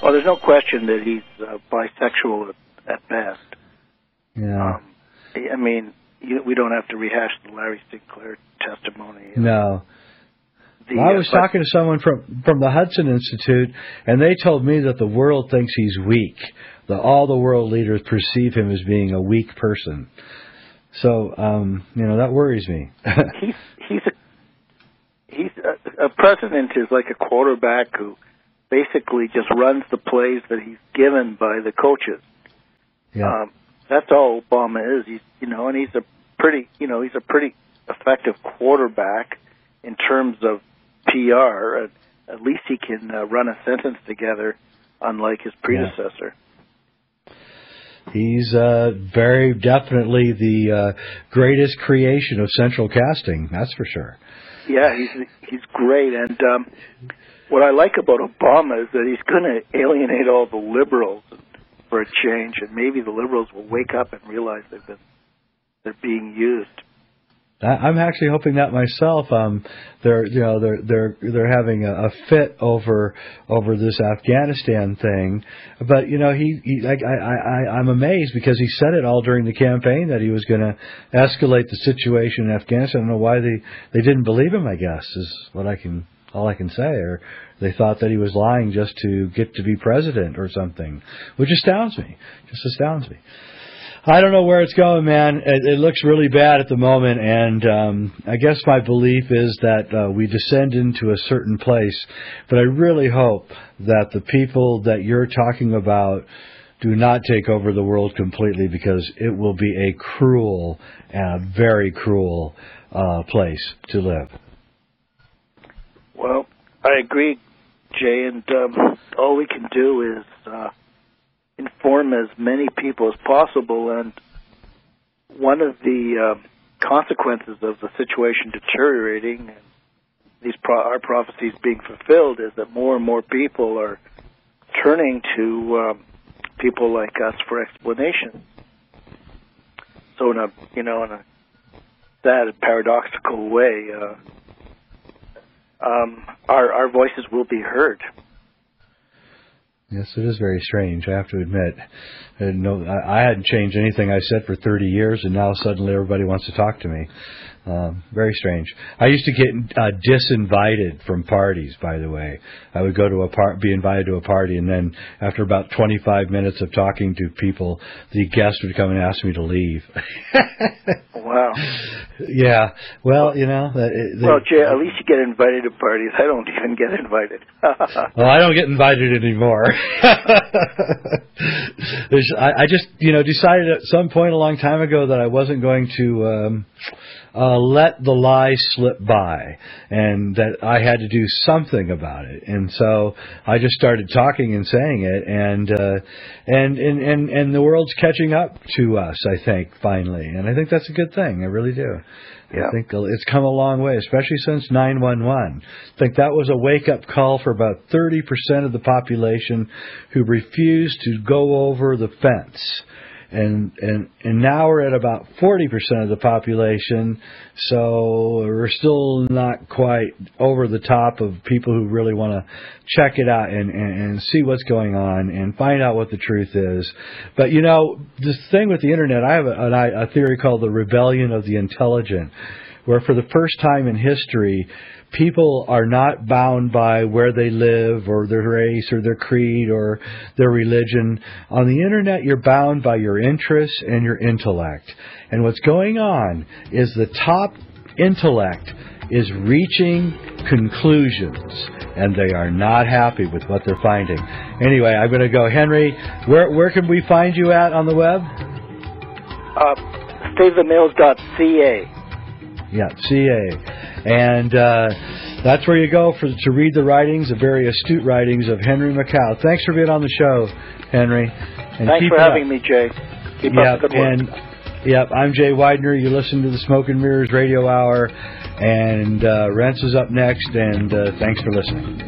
Well, there's no question that he's bisexual at best. Yeah. I mean, we don't have to rehash the Larry Sinclair testimony. No. I was talking to someone from the Hudson Institute, and they told me that the world thinks he's weak. That all the world leaders perceive him as being a weak person. So, that worries me. He's a president is like a quarterback who basically just runs the plays that he's given by the coaches. Yeah. That's all Obama is. And he's a pretty effective quarterback in terms of PR. At least he can run a sentence together, unlike his predecessor. Yeah. He's very definitely the greatest creation of central casting. That's for sure. Yeah, he's great, and what I like about Obama is that he's going to alienate all the liberals for a change, and maybe the liberals will wake up and realize they're being used. I'm actually hoping that myself. They're having a fit over this Afghanistan thing, but I'm amazed because he said it all during the campaign that he was going to escalate the situation in Afghanistan. I don't know why they didn't believe him. I guess is all I can say, or they thought that he was lying just to get to be president or something, which astounds me. Just astounds me. I don't know where it's going, man. It looks really bad at the moment, and I guess my belief is that we descend into a certain place, but I really hope that the people that you're talking about do not take over the world completely, because it will be a cruel and a very cruel place to live. Well, I agree, Jay, and all we can do is inform as many people as possible, and one of the consequences of the situation deteriorating and our prophecies being fulfilled is that more and more people are turning to people like us for explanations. So in a sad and paradoxical way, our voices will be heard. Yes, it is very strange, I have to admit. I hadn't changed anything I said for 30 years, and now suddenly everybody wants to talk to me. Very strange. I used to get disinvited from parties, by the way. I would go to be invited to a party, and then after about 25 minutes of talking to people, the guest would come and ask me to leave. Wow. Yeah. Well, well, Jay, at least you get invited to parties. I don't even get invited. Well, I don't get invited anymore. I just, decided at some point a long time ago that I wasn't going to let the lie slip by, and that I had to do something about it. And so I just started talking and saying it, and the world's catching up to us, I think, finally. And I think that's a good thing. I really do. Yeah. I think it's come a long way, especially since 9/11. I think that was a wake-up call for about 30% of the population who refused to go over the fence. And now we're at about 40% of the population, so we're still not quite over the top of people who really want to check it out and see what's going on and find out what the truth is. But, this thing with the Internet, I have a theory called the rebellion of the intelligent, where for the first time in history, people are not bound by where they live or their race or their creed or their religion. On the Internet, you're bound by your interests and your intellect. And what's going on is the top intellect is reaching conclusions, and they are not happy with what they're finding. Anyway, I'm going to go. Henry, where can we find you at on the web? StaveTheMails.ca. Yeah, CA. And that's where you go to read the writings, the very astute writings of Henry Makow. Thanks for being on the show, Henry. And thanks for having me, Jay. Keep up the good work. I'm Jay Weidner. You listen to the Smoke and Mirrors Radio Hour. And Rents is up next, and thanks for listening.